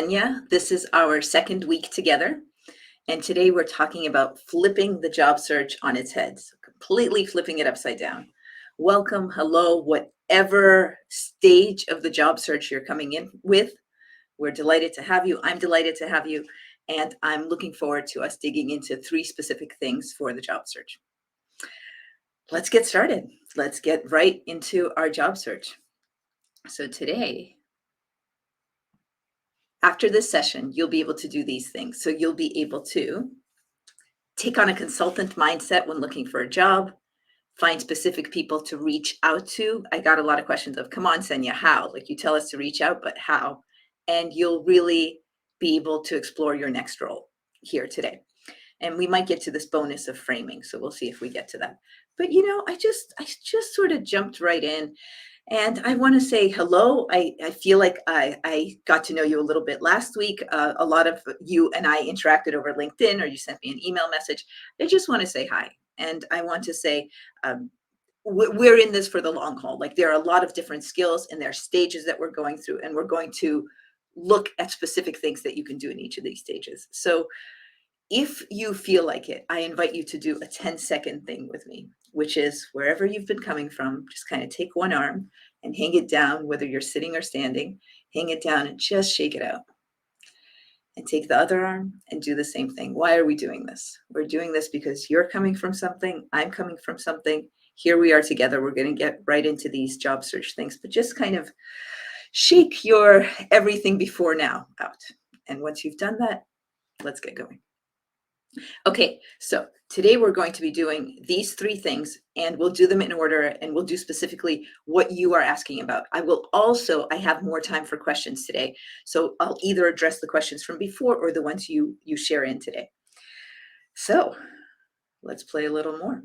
Anya. This is our second week together, and today we're talking about flipping the job search on its head, so completely flipping it upside down. Welcome, hello, whatever stage of the job search you're coming in with. We're delighted to have you. I'm delighted to have you, and I'm looking forward to us digging into three specific things for the job search. Let's get started. Let's get right into our job search. So today, after this session, you'll be able to do these things. So you'll be able to take on a consultant mindset when looking for a job, find specific people to reach out to. I got a lot of questions of, come on, Senya, how? Like you tell us to reach out, but how? And you'll really be able to explore your next role here today. And we might get to this bonus of framing. So we'll see if we get to that. But I just sort of jumped right in. And I want to say hello. I feel like I got to know you a little bit last week. A lot of you and I interacted over LinkedIn, or you sent me an email message. I just want to say hi. And I want to say we're in this for the long haul. Like there are a lot of different skills and there are stages that we're going through, and we're going to look at specific things that you can do in each of these stages. So if you feel like it, I invite you to do a 10-second thing with me, which is wherever you've been coming from, just kind of take one arm and hang it down, whether you're sitting or standing, hang it down and just shake it out. And take the other arm and do the same thing. Why are we doing this? We're doing this because you're coming from something, I'm coming from something. Here we are together. We're going to get right into these job search things, but just kind of shake your everything before now out. And once you've done that, let's get going. Okay, so today we're going to be doing these three things, and we'll do them in order, and we'll do specifically what you are asking about. I have more time for questions today, so I'll either address the questions from before or the ones you share in today. So let's play a little more.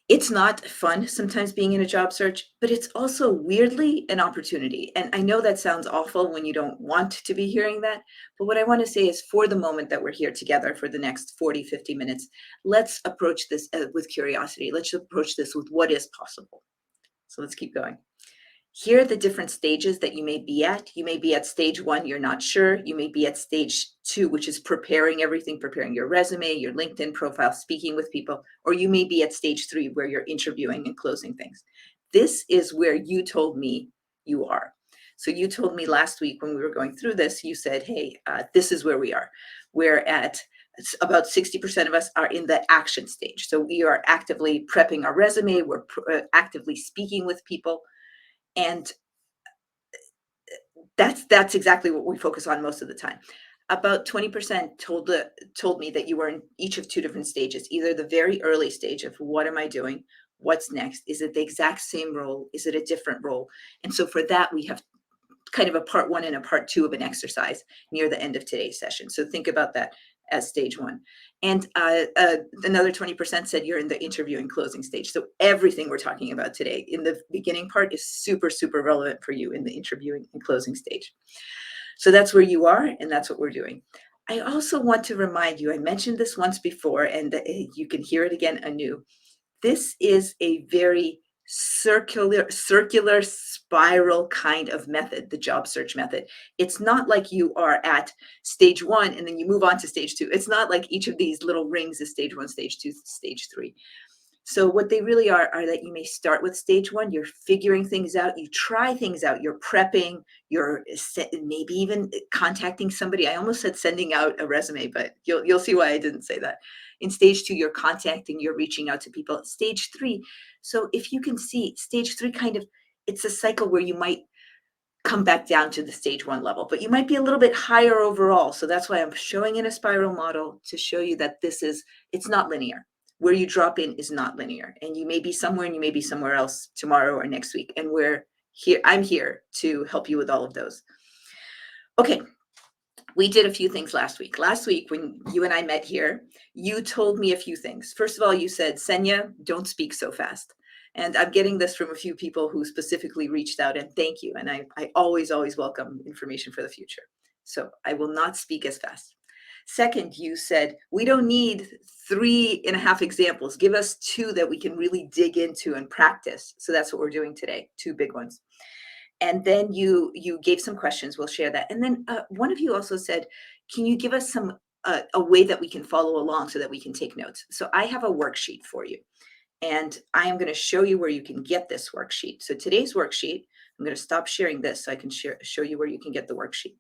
It's not fun sometimes being in a job search, but it's also weirdly an opportunity. And I know that sounds awful when you don't want to be hearing that. But what I want to say is for the moment that we're here together for the next 40, 50 minutes, let's approach this with curiosity. Let's approach this with what is possible. So let's keep going. Here are the different stages that you may be at. You may be at stage one, you're not sure. You may be at stage two, which is preparing everything, preparing your resume, your LinkedIn profile, speaking with people, or you may be at stage three where you're interviewing and closing things. This is where you told me you are. So you told me last week when we were going through this, you said, hey, this is where we are. We're at about 60% of us are in the action stage. So we are actively prepping our resume. We're actively speaking with people. And that's exactly what we focus on most of the time. About 20% told me that you were in each of two different stages, either the very early stage of what am I doing? What's next? Is it the exact same role? Is it a different role? And so for that, we have kind of a part one and a part two of an exercise near the end of today's session. So think about that as stage one. And another 20% said you're in the interview and closing stage. So everything we're talking about today in the beginning part is super, super relevant for you in the interviewing and closing stage. So that's where you are, and that's what we're doing. I also want to remind you, I mentioned this once before, and you can hear it again anew. This is a very circular spiral kind of method, the job search method. It's not like you are at stage one and then you move on to stage two. It's not like each of these little rings is stage one, stage two, stage three. So what they really are that you may start with stage one, you're figuring things out, you try things out, you're prepping, you're maybe even contacting somebody. I almost said sending out a resume, but you'll see why I didn't say that. In stage two, you're contacting, you're reaching out to people. Stage three, so if you can see, stage three it's a cycle where you might come back down to the stage one level, but you might be a little bit higher overall. So that's why I'm showing in a spiral model to show you that it's not linear. Where you drop in is not linear, and you may be somewhere and you may be somewhere else tomorrow or next week. And I'm here to help you with all of those. Okay. We did a few things last week. Last week, when you and I met here, you told me a few things. First of all, you said, Senya, don't speak so fast. And I'm getting this from a few people who specifically reached out, and thank you. And I always, always welcome information for the future. So I will not speak as fast. Second, you said, we don't need 3.5 examples. Give us 2 that we can really dig into and practice. So that's what we're doing today, 2 big ones. And then you gave some questions. We'll share that. And then one of you also said, can you give us some a way that we can follow along so that we can take notes? So I have a worksheet for you. And I am going to show you where you can get this worksheet. So today's worksheet, I'm going to stop sharing this so I can show you where you can get the worksheet.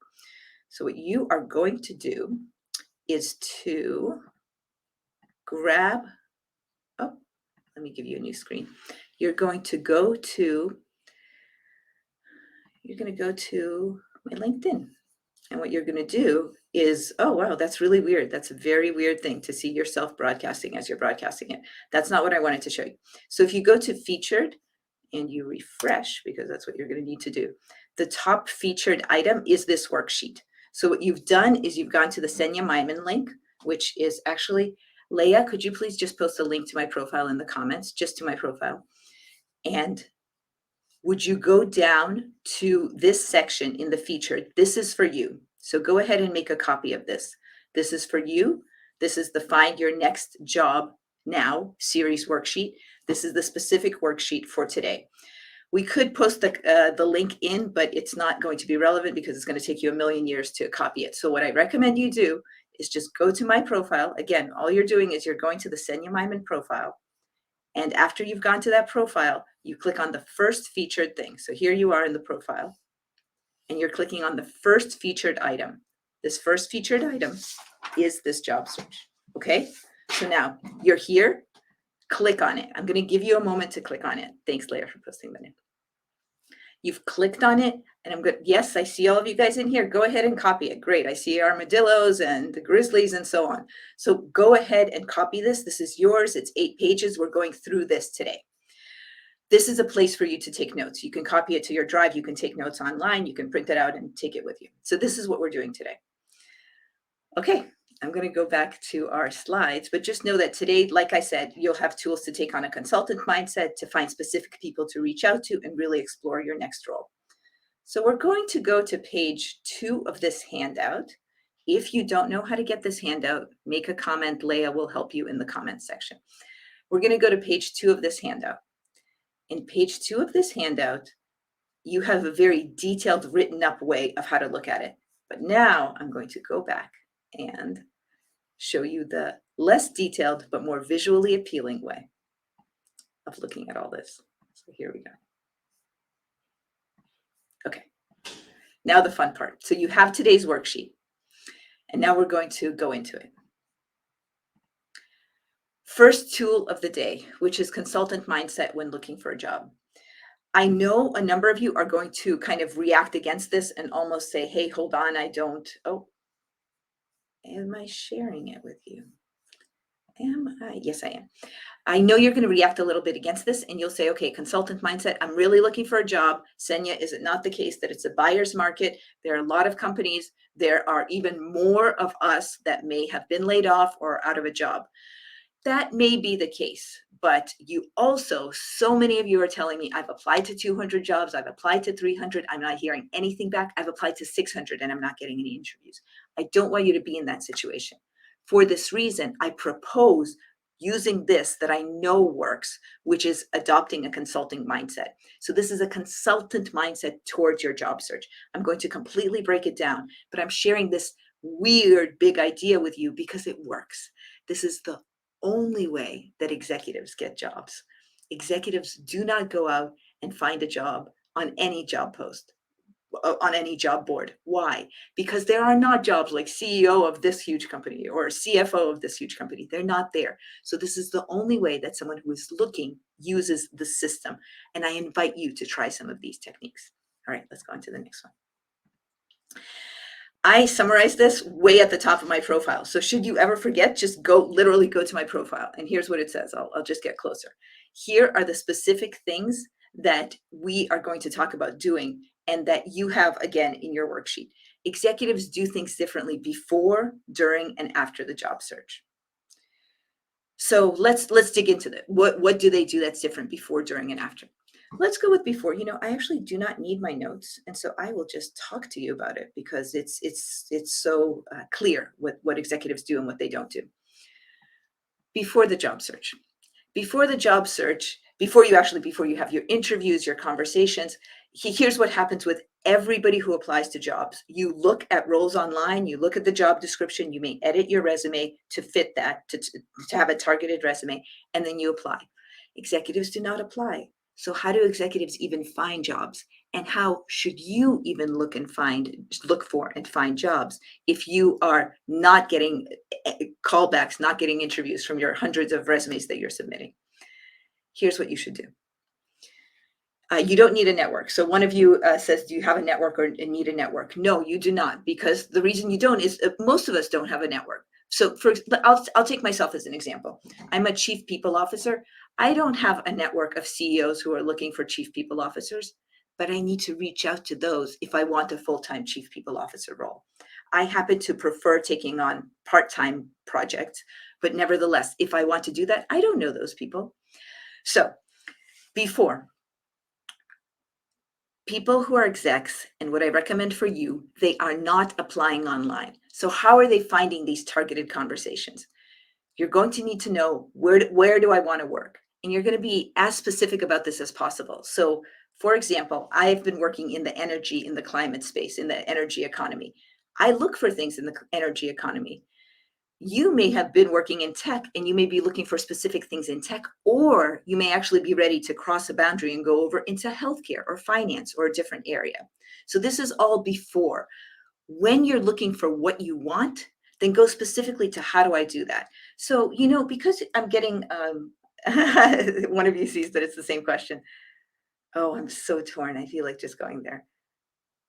So what you are going to do is to grab, oh, let me give you a new screen. You're going to go to my LinkedIn. And what you're going to do is, oh, wow, that's really weird. That's a very weird thing to see yourself broadcasting as you're broadcasting it. That's not what I wanted to show you. So if you go to featured and you refresh, because that's what you're going to need to do, the top featured item is this worksheet. So what you've done is you've gone to the Senya Myman link, which is actually, Leah, could you please just post a link to my profile in the comments, just to my profile? And would you go down to this section in the featured? This is for you. So go ahead and make a copy of this. This is for you. This is the Find Your Next Job Now series worksheet. This is the specific worksheet for today. We could post the link in, but it's not going to be relevant because it's going to take you a million years to copy it. So what I recommend you do is just go to my profile. Again, all you're doing is you're going to the Senya Myman profile. And after you've gone to that profile, you click on the first featured thing. So here you are in the profile, and you're clicking on the first featured item. This first featured item is this job search, okay? So now you're here, click on it. I'm gonna give you a moment to click on it. Thanks, Leah, for posting that in. You've clicked on it, and I'm good. Yes, I see all of you guys in here. Go ahead and copy it. Great. I see armadillos and the grizzlies and so on. So go ahead and copy this. This is yours. It's 8 pages. We're going through this today. This is a place for you to take notes. You can copy it to your drive. You can take notes online. You can print it out and take it with you. So this is what we're doing today. Okay. I'm going to go back to our slides, but just know that today, like I said, you'll have tools to take on a consultant mindset, to find specific people to reach out to and really explore your next role. So we're going to go to page 2 of this handout. If you don't know how to get this handout, make a comment. Leah will help you in the comments section. We're going to go to page 2 of this handout. In page 2 of this handout, you have a very detailed written up way of how to look at it. But now I'm going to go back and show you the less detailed but more visually appealing way of looking at all this. So here we go. Okay, now the fun part. So you have today's worksheet, and now we're going to go into it. First tool of the day, which is consultant mindset when looking for a job. I know a number of you are going to kind of react against this and almost say, hey, hold on, I don't, oh, am I sharing it with you? Am I? Yes, I am. I know you're going to react a little bit against this, and you'll say, okay, consultant mindset, I'm really looking for a job. Senya, is it not the case that it's a buyer's market? There are a lot of companies. There are even more of us that may have been laid off or out of a job. That may be the case, but you also, so many of you are telling me, I've applied to 200 jobs, I've applied to 300, I'm not hearing anything back. I've applied to 600 and I'm not getting any interviews. I don't want you to be in that situation. For this reason, I propose using this that I know works, which is adopting a consulting mindset. So this is a consultant mindset towards your job search. I'm going to completely break it down, but I'm sharing this weird big idea with you because it works. This is the only way that executives get jobs. Executives do not go out and find a job on any job post, on any job board. Why? Because there are not jobs like CEO of this huge company or CFO of this huge company. They're not there. So this is the only way that someone who is looking uses the system. And I invite you to try some of these techniques. All right, let's go on to the next one. I summarize this way at the top of my profile. So should you ever forget, just literally go to my profile. And here's what it says. I'll just get closer. Here are the specific things that we are going to talk about doing and that you have, again, in your worksheet. Executives do things differently before, during, and after the job search. So let's dig into that. What do they do that's different before, during, and after? Let's go with before. You know, I actually do not need my notes, and so I will just talk to you about it because it's so clear what executives do and what they don't do. Before the job search. Before the job search, before you have your interviews, your conversations, here's what happens with everybody who applies to jobs. You look at roles online, you look at the job description, you may edit your resume to fit that, to have a targeted resume, and then you apply. Executives do not apply. So how do executives even find jobs? And how should you even look for and find jobs if you are not getting callbacks, not getting interviews from your hundreds of resumes that you're submitting? Here's what you should do. You don't need a network. So one of you says, do you have a network or need a network? No, you do not, because the reason you don't is most of us don't have a network. So but I'll take myself as an example. I'm a chief people officer. I don't have a network of CEOs who are looking for chief people officers, but I need to reach out to those if I want a full-time chief people officer role. I happen to prefer taking on part-time projects, but nevertheless, if I want to do that, I don't know those people. So before, people who are execs, and what I recommend for you, they are not applying online. So how are they finding these targeted conversations? You're going to need to know where do I want to work? And you're going to be as specific about this as possible. So for example, I've been working in the energy, in the climate space, in the energy economy. I look for things in the energy economy. You may have been working in tech and you may be looking for specific things in tech, or you may actually be ready to cross a boundary and go over into healthcare or finance or a different area. So this is all before. When you're looking for what you want, then go specifically to how do I do that? So, because I'm getting, one of you sees that it's the same question. Oh, I'm so torn. I feel like just going there.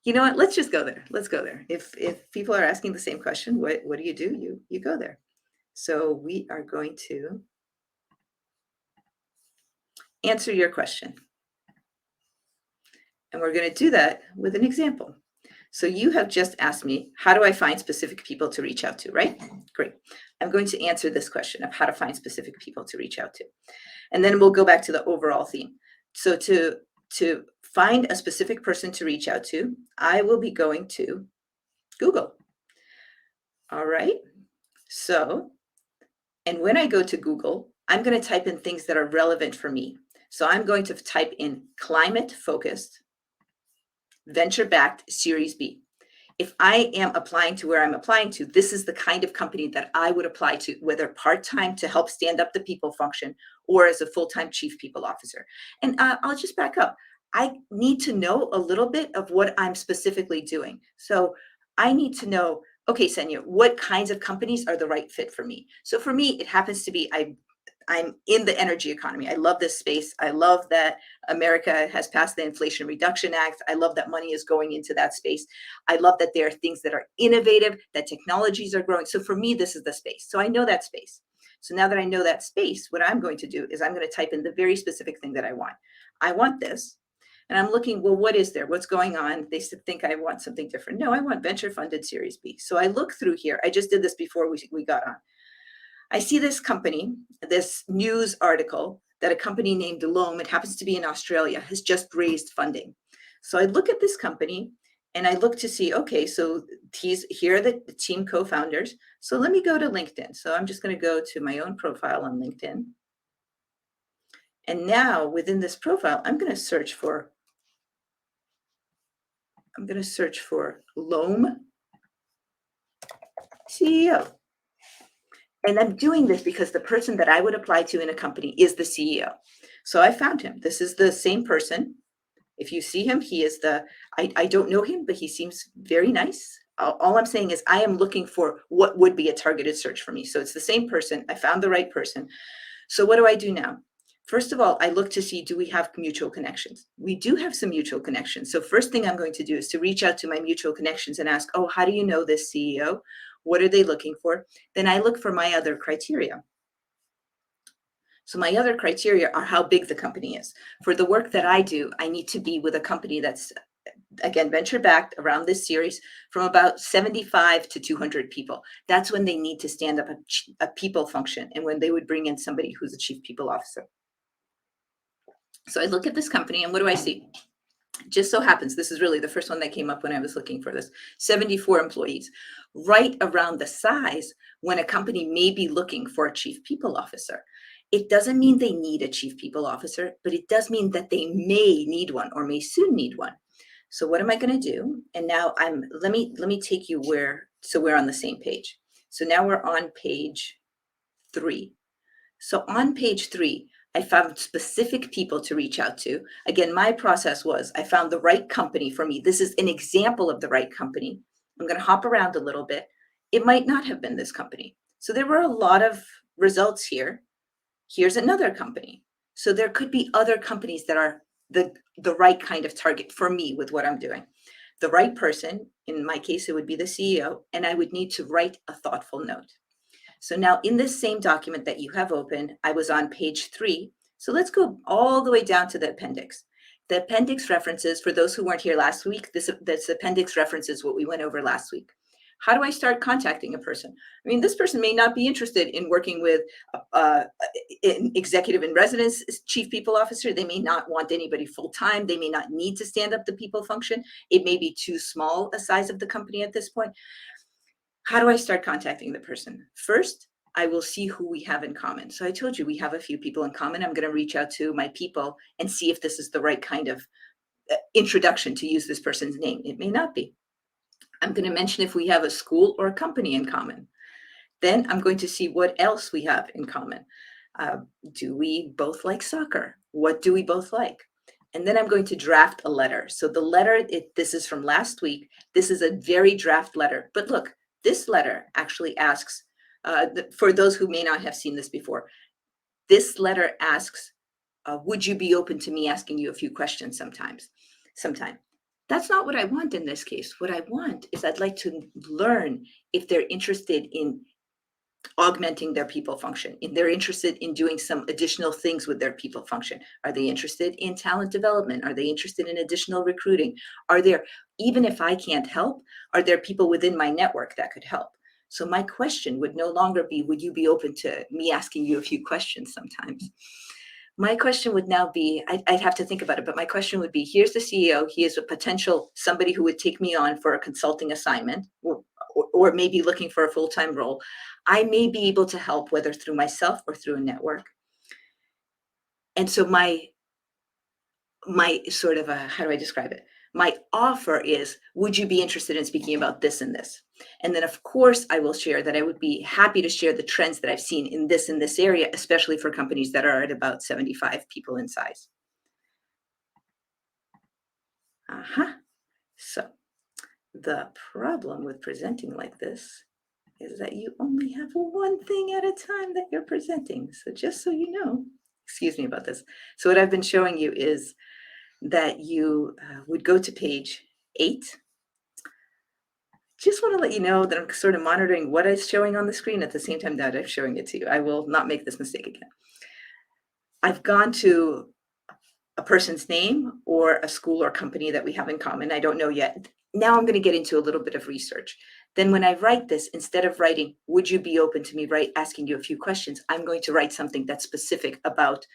You know what? Let's just go there. Let's go there. If people are asking the same question, what do? You go there. So we are going to answer your question. And we're going to do that with an example. So you have just asked me, how do I find specific people to reach out to, right? Great. I'm going to answer this question of how to find specific people to reach out to. And then we'll go back to the overall theme. So to find a specific person to reach out to, I will be going to Google. All right. So, and when I go to Google, I'm going to type in things that are relevant for me. So I'm going to type in climate focused, venture backed Series B. If I am applying to where I'm applying to, this is the kind of company that I would apply to, whether part-time to help stand up the people function or as a full-time chief people officer. And I'll just back up. I need to know a little bit of what I'm specifically doing. So I need to know, okay, Senya, what kinds of companies are the right fit for me? So for me, it happens to be I'm in the energy economy. I love this space. I love that America has passed the Inflation Reduction Act. I love that money is going into that space. I love that there are things that are innovative, that technologies are growing. So for me, this is the space. So I know that space. So now that I know that space, what I'm going to do is I'm going to type in the very specific thing that I want. I want this. And I'm looking, well, what is there? What's going on? They think I want something different. No, I want venture funded Series B. So I look through here. I just did this before we got on. I see this company, this news article that a company named Loam, it happens to be in Australia, has just raised funding. So I look at this company and I look to see, okay, so here are the team co-founders. So let me go to LinkedIn. So I'm just going to go to my own profile on LinkedIn. And now within this profile, I'm going to search for Loam CEO. And I'm doing this because the person that I would apply to in a company is the CEO. So I found him. This is the same person. If you see him, he is I don't know him, but he seems very nice. All I'm saying is I am looking for what would be a targeted search for me. So it's the same person. I found the right person. So what do I do now? First of all, I look to see, do we have mutual connections? We do have some mutual connections. So first thing I'm going to do is to reach out to my mutual connections and ask, oh, how do you know this CEO? What are they looking for? Then I look for my other criteria. So my other criteria are how big the company is. For the work that I do, I need to be with a company that's, again, venture backed around this series from about 75 to 200 people. That's when they need to stand up a people function and when they would bring in somebody who's a chief people officer. So I look at this company and what do I see? Just so happens, this is really the first one that came up when I was looking for this, 74 employees, right around the size when a company may be looking for a chief people officer. It doesn't mean they need a chief people officer, but it does mean that they may need one or may soon need one. So what am I going to do? And now let me take you where, so we're on the same page. So now we're on page 3. So on page 3, I found specific people to reach out to. Again, my process was I found the right company for me. This is an example of the right company. I'm going to hop around a little bit. It might not have been this company. So there were a lot of results here. Here's another company. So there could be other companies that are the right kind of target for me with what I'm doing. The right person, in my case, it would be the CEO, and I would need to write a thoughtful note. So now in this same document that you have open, I was on page 3. So let's go all the way down to the appendix. The appendix references, for those who weren't here last week, this appendix references what we went over last week. How do I start contacting a person? I mean, this person may not be interested in working with an executive in residence, chief people officer. They may not want anybody full-time. They may not need to stand up the people function. It may be too small a size of the company at this point. How do I start contacting the person? First, I will see who we have in common. So I told you we have a few people in common. I'm going to reach out to my people and see if this is the right kind of introduction to use this person's name. It may not be. I'm going to mention if we have a school or a company in common. Then I'm going to see what else we have in common. Do we both like soccer? What do we both like? And then I'm going to draft a letter. So the letter, this is from last week. This is a very draft letter. But look, this letter actually asks, for those who may not have seen this before, this letter asks, would you be open to me asking you a few questions sometime? That's not what I want in this case. What I want is I'd like to learn if they're interested in augmenting their people function, if they're interested in doing some additional things with their people function. Are they interested in talent development? Are they interested in additional recruiting? Are there, even if I can't help, are there people within my network that could help? So my question would no longer be, would you be open to me asking you a few questions sometimes? My question would now be, I'd have to think about it, but my question would be, here's the CEO. He is a potential somebody who would take me on for a consulting assignment or maybe looking for a full-time role. I may be able to help, whether through myself or through a network. And so my sort of, how do I describe it? My offer is, would you be interested in speaking about this and this? And then, of course, I will share that I would be happy to share the trends that I've seen in this area, especially for companies that are at about 75 people in size. So the problem with presenting like this is that you only have one thing at a time that you're presenting. So just so you know, excuse me about this. So what I've been showing you is that you would go to page 8. Just want to let you know that I'm sort of monitoring what is showing on the screen at the same time that I'm showing it to you. I will not make this mistake again. I've gone to a person's name or a school or company that we have in common. I don't know yet. Now I'm going to get into a little bit of research. Then when I write this, instead of writing, would you be open to me asking you a few questions, I'm going to write something that's specific about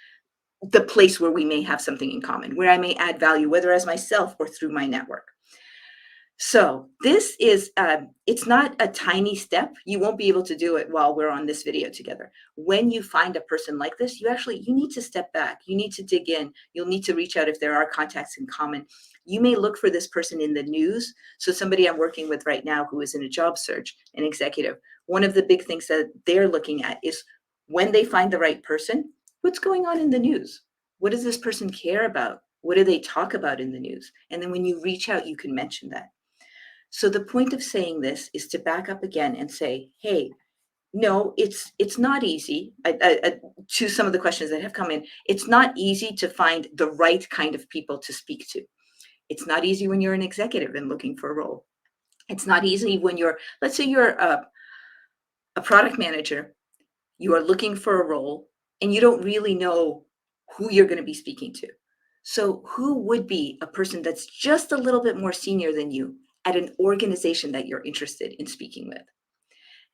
the place where we may have something in common, where I may add value, whether as myself or through my network. So this is, it's not a tiny step. You won't be able to do it while we're on this video together. When you find a person like this, you need to step back. You need to dig in. You'll need to reach out if there are contacts in common. You may look for this person in the news. So somebody I'm working with right now who is in a job search, an executive, one of the big things that they're looking at is when they find the right person, what's going on in the news? What does this person care about? What do they talk about in the news? And then when you reach out, you can mention that. So the point of saying this is to back up again and say, hey, no, it's not easy. To some of the questions that have come in, it's not easy to find the right kind of people to speak to. It's not easy when you're an executive and looking for a role. It's not easy when let's say you're a product manager, you are looking for a role and you don't really know who you're going to be speaking to. So who would be a person that's just a little bit more senior than you at an organization that you're interested in speaking with?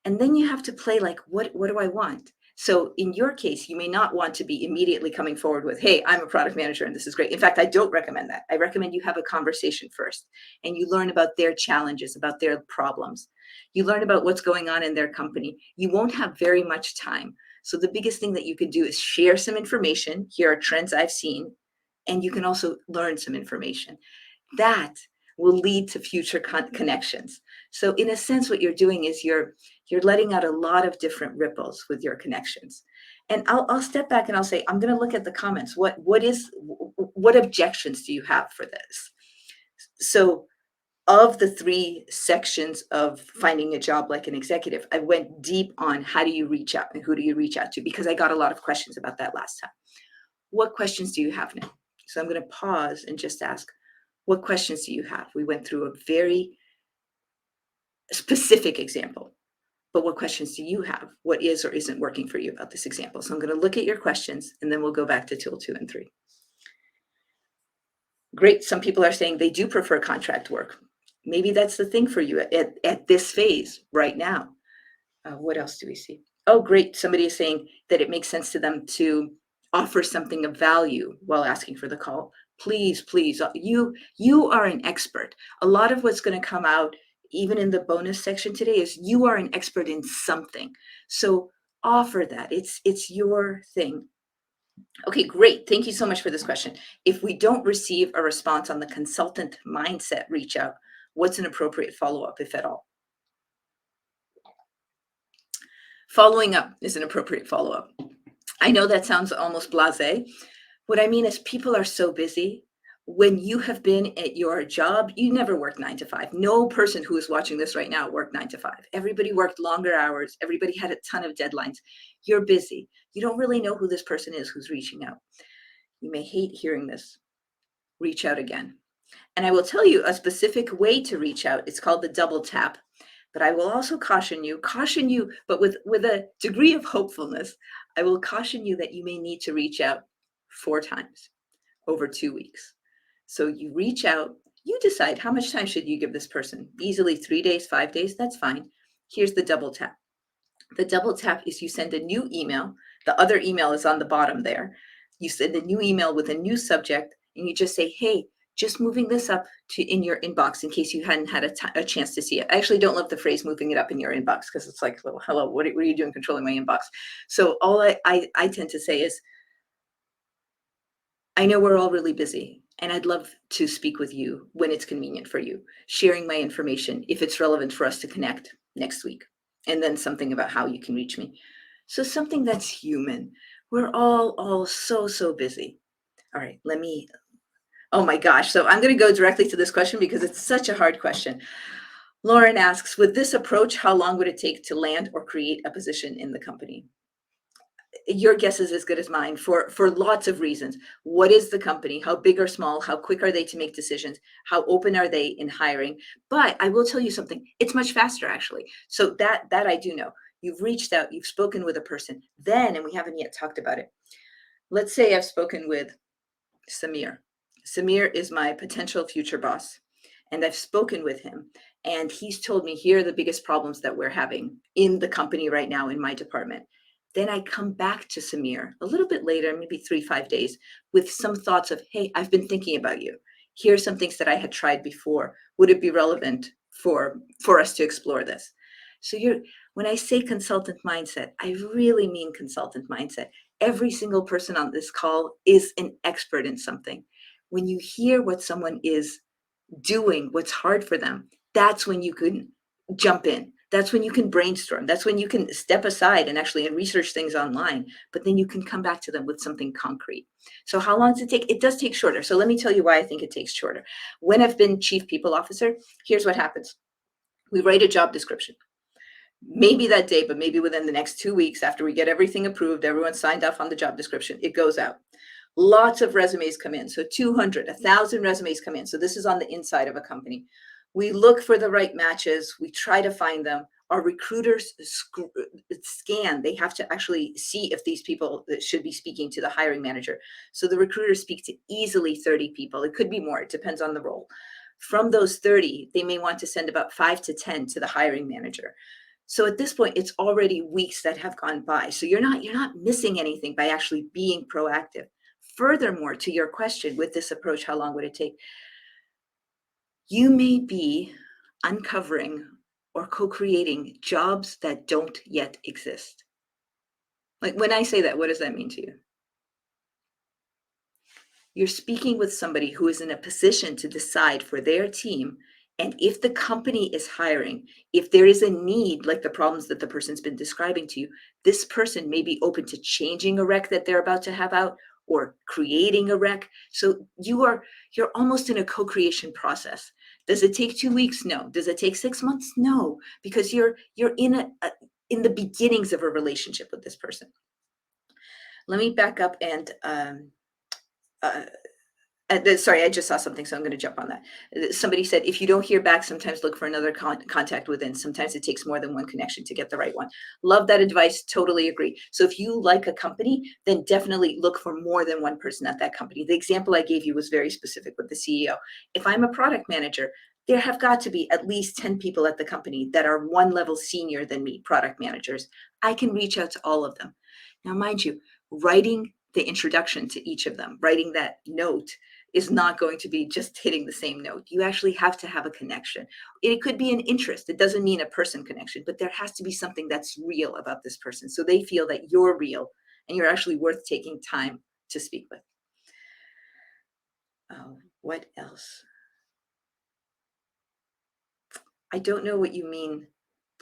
And then you have to play like, what do I want? So in your case, you may not want to be immediately coming forward with, hey, I'm a product manager and this is great. In fact, I don't recommend that. I recommend you have a conversation first and you learn about their challenges, about their problems. You learn about what's going on in their company. You won't have very much time. So the biggest thing that you can do is share some information. Here are trends I've seen, and you can also learn some information. That will lead to future connections. So in a sense, what you're doing is you're letting out a lot of different ripples with your connections. And I'll step back and I'll say, I'm going to look at the comments. What objections do you have for this? So of the 3 sections of finding a job like an executive, I went deep on how do you reach out and who do you reach out to, because I got a lot of questions about that last time. What questions do you have now? So I'm going to pause and just ask, what questions do you have? We went through a very specific example, but what questions do you have? What is or isn't working for you about this example? So I'm going to look at your questions and then we'll go back to tool 2 and 3. Great. Some people are saying they do prefer contract work. Maybe that's the thing for you at this phase right now. What else do we see? Oh, great. Somebody is saying that it makes sense to them to offer something of value while asking for the call. Please, please, you are an expert. A lot of what's going to come out, even in the bonus section today, is you are an expert in something. So offer that. It's your thing. Okay, great. Thank you so much for this question. If we don't receive a response on the consultant mindset reach out, what's an appropriate follow-up, if at all? Following up is an appropriate follow-up. I know that sounds almost blasé. What I mean is people are so busy. When you have been at your job, you never worked 9 to 5. No person who is watching this right now worked 9 to 5. Everybody worked longer hours. Everybody had a ton of deadlines. You're busy. You don't really know who this person is who's reaching out. You may hate hearing this. Reach out again. And I will tell you a specific way to reach out. It's called the double tap. But I will also caution you, but with a degree of hopefulness, I will caution you that you may need to reach out 4 times over 2 weeks. So you reach out, you decide how much time should you give this person. Easily 3 days, 5 days, that's fine. Here's the double tap. The double tap is you send a new email. The other email is on the bottom there. You send a new email with a new subject, and you just say, hey, just moving this up in your inbox in case you hadn't had a chance to see it. I actually don't love the phrase moving it up in your inbox because it's like, well, hello, what are you doing controlling my inbox? So all I tend to say is, I know we're all really busy, and I'd love to speak with you when it's convenient for you, sharing my information if it's relevant for us to connect next week, and then something about how you can reach me. So something that's human. We're all so busy. All right, oh my gosh. So I'm going to go directly to this question because it's such a hard question. Lauren asks, with this approach, how long would it take to land or create a position in the company? Your guess is as good as mine for lots of reasons. What is the company? How big or small? How quick are they to make decisions? How open are they in hiring? But I will tell you something. It's much faster, actually. So that I do know. You've reached out. You've spoken with a person. Then, and we haven't yet talked about it. Let's say I've spoken with Samir. Samir is my potential future boss, and I've spoken with him, and he's told me here are the biggest problems that we're having in the company right now in my department. Then I come back to Samir a little bit later, maybe 3-5 days, with some thoughts of, hey, I've been thinking about you. Here's some things that I had tried before. Would it be relevant for us to explore this? So when I say consultant mindset, I really mean consultant mindset. Every single person on this call is an expert in something. When you hear what someone is doing, what's hard for them, that's when you can jump in. That's when you can brainstorm. That's when you can step aside and actually research things online, but then you can come back to them with something concrete. So how long does it take? It does take shorter. So let me tell you why I think it takes shorter. When I've been chief people officer, here's what happens. We write a job description. Maybe that day, but maybe within the next 2 weeks after we get everything approved, everyone signed off on the job description, it goes out. Lots of resumes come in. So 200, 1,000 resumes come in. So this is on the inside of a company. We look for the right matches. We try to find them. Our recruiters scan. They have to actually see if these people that should be speaking to the hiring manager. So the recruiters speak to easily 30 people. It could be more. It depends on the role. From those 30, they may want to send about 5 to 10 to the hiring manager. So at this point, it's already weeks that have gone by. So you're not missing anything by actually being proactive. Furthermore, to your question, with this approach, how long would it take? You may be uncovering or co-creating jobs that don't yet exist. Like when I say that, what does that mean to you? You're speaking with somebody who is in a position to decide for their team. And if the company is hiring, if there is a need, like the problems that the person's been describing to you, this person may be open to changing a rec that they're about to have out or creating a rec. So you're almost in a co-creation process. Does it take 2 weeks? No. Does it take 6 months? No, because you're in the beginnings of a relationship with this person. Let me back up and uh, sorry, I just saw something, so I'm going to jump on that. Somebody said, if you don't hear back, sometimes look for another contact within. Sometimes it takes more than one connection to get the right one. Love that advice. Totally agree. So if you like a company, then definitely look for more than one person at that company. The example I gave you was very specific with the CEO. If I'm a product manager, there have got to be at least 10 people at the company that are one level senior than me, product managers. I can reach out to all of them. Now, mind you, writing the introduction to each of them, writing that note is not going to be just hitting the same note. You actually have to have a connection. It could be an interest. It doesn't mean a person connection, but there has to be something that's real about this person. So they feel that you're real and you're actually worth taking time to speak with. What else? I don't know what you mean,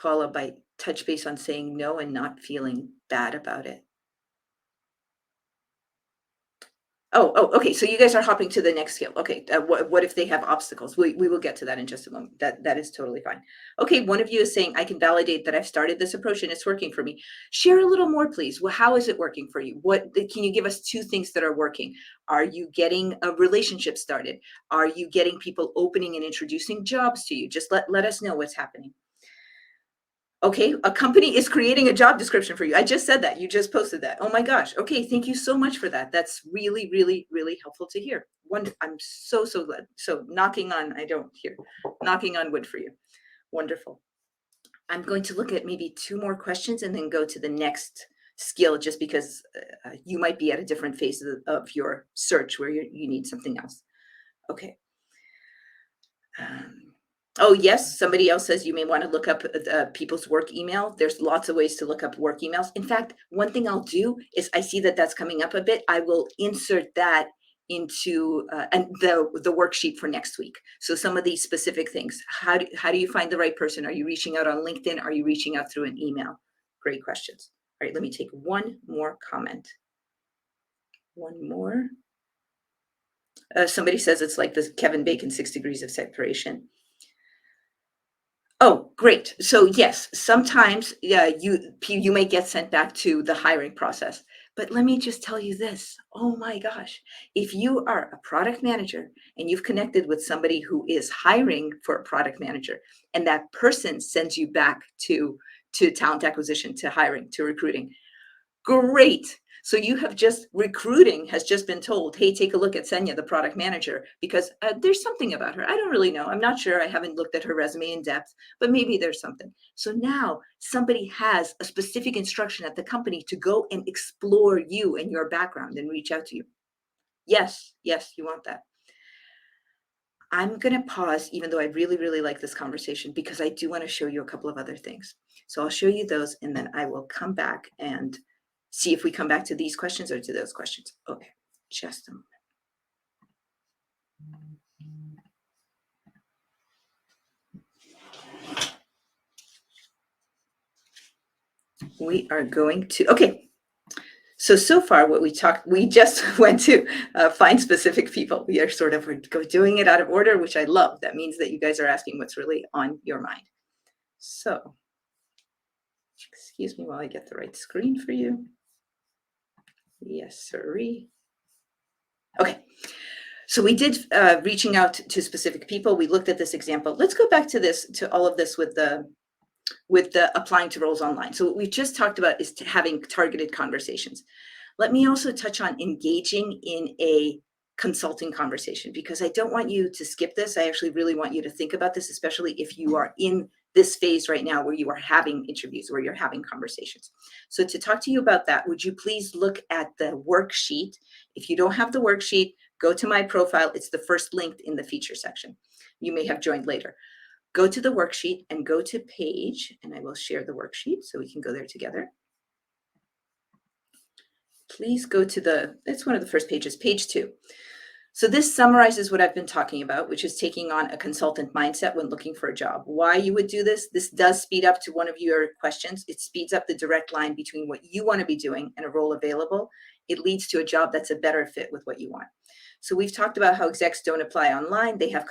Paula, by touch base on saying no and not feeling bad about it. Okay. So you guys are hopping to the next skill. Okay. What if they have obstacles? We will get to that in just a moment. That is totally fine. Okay. One of you is saying, I can validate that I've started this approach and it's working for me. Share a little more, please. Well, how is it working for you? Can you give us 2 things that are working? Are you getting a relationship started? Are you getting people opening and introducing jobs to you? Just let us know what's happening. Okay, a company is creating a job description for you. I just said that. You just posted that. Oh my gosh. Okay, thank you so much for that. That's really, really, really helpful to hear. I'm so glad. So knocking on wood for you. Wonderful. I'm going to look at maybe 2 more questions and then go to the next skill, just because you might be at a different phase of your search where you need something else. Okay. Oh, yes. Somebody else says you may want to look up people's work email. There's lots of ways to look up work emails. In fact, one thing I'll do is, I see that that's coming up a bit. I will insert that into and the worksheet for next week. So some of these specific things. How do you find the right person? Are you reaching out on LinkedIn? Are you reaching out through an email? Great questions. All right, let me take one more comment. One more. Somebody says it's like the Kevin Bacon 6 degrees of separation. Oh, great. So yes, sometimes, yeah, you may get sent back to the hiring process. But let me just tell you this. Oh my gosh. If you are a product manager and you've connected with somebody who is hiring for a product manager, and that person sends you back to talent acquisition, to hiring, to recruiting, great. So you have just recruiting has just been told, hey, take a look at Senya, the product manager, because there's something about her. I don't really know. I'm not sure. I haven't looked at her resume in depth, but maybe there's something. So now somebody has a specific instruction at the company to go and explore you and your background and reach out to you. Yes, you want that. I'm going to pause, even though I really, really like this conversation, because I do want to show you a couple of other things. So I'll show you those, and then I will come back and see if we come back to these questions or to those questions. Okay, just a moment. We are going to, okay. So far what we just went to find specific people. We are sort of doing it out of order, which I love. That means that you guys are asking what's really on your mind. So, excuse me while I get the right screen for you. Yes, sirree. Okay. So we did reaching out to specific people. We looked at this example. Let's go back to all of this with the applying to roles online. So what we just talked about is having targeted conversations. Let me also touch on engaging in a consulting conversation, because I don't want you to skip this. I actually really want you to think about this, especially if you are in this phase right now where you are having interviews, where you're having conversations. So to talk to you about that, would you please look at the worksheet? If you don't have the worksheet, go to my profile. It's the first link in the feature section. You may have joined later. Go to the worksheet and go to page, and I will share the worksheet so we can go there together. Please go to that's one of the first pages, page 2. So this summarizes what I've been talking about, which is taking on a consultant mindset when looking for a job. Why you would do this? This does speed up, to one of your questions, it speeds up the direct line between what you want to be doing and a role available. It leads to a job that's a better fit with what you want. So we've talked about how execs don't apply online. They have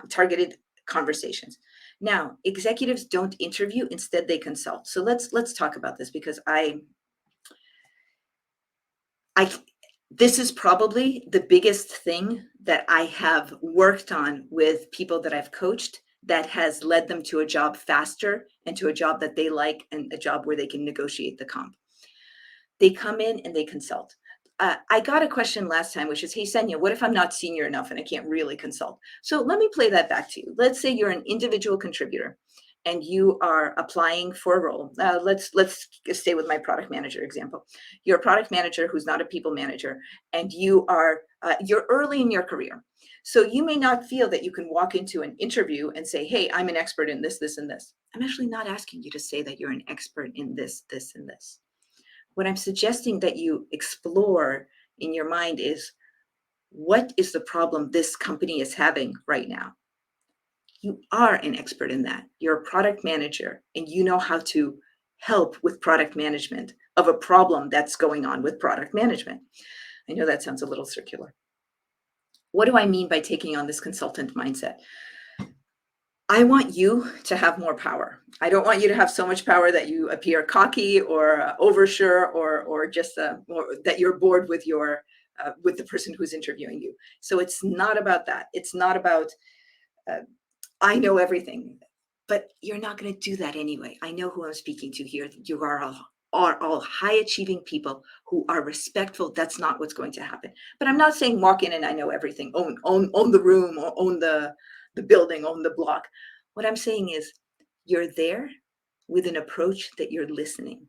targeted conversations. Now, executives don't interview, instead they consult. So let's talk about this, because I this is probably the biggest thing that I have worked on with people that I've coached that has led them to a job faster and to a job that they like and a job where they can negotiate the comp. They come in and they consult. I got a question last time, which is, hey, Senya, what if I'm not senior enough and I can't really consult? So let me play that back to you. Let's say you're an individual contributor and you are applying for a role. Let's stay with my product manager example. You're a product manager who's not a people manager, and you're early in your career. So you may not feel that you can walk into an interview and say, hey, I'm an expert in this, this, and this. I'm actually not asking you to say that you're an expert in this, this, and this. What I'm suggesting that you explore in your mind is, what is the problem this company is having right now? You are an expert in that. You're a product manager and you know how to help with product management of a problem that's going on with product management. I know that sounds a little circular. What do I mean by taking on this consultant mindset? I want you to have more power. I don't want you to have so much power that you appear cocky or oversure, or just or that you're bored with the person who's interviewing you. So it's not about that. It's not about I know everything, but you're not going to do that anyway. I know who I'm speaking to here. You are all high achieving people who are respectful. That's not what's going to happen. But I'm not saying walk in and I know everything, own the room, or own the building, own the block. What I'm saying is, you're there with an approach that you're listening,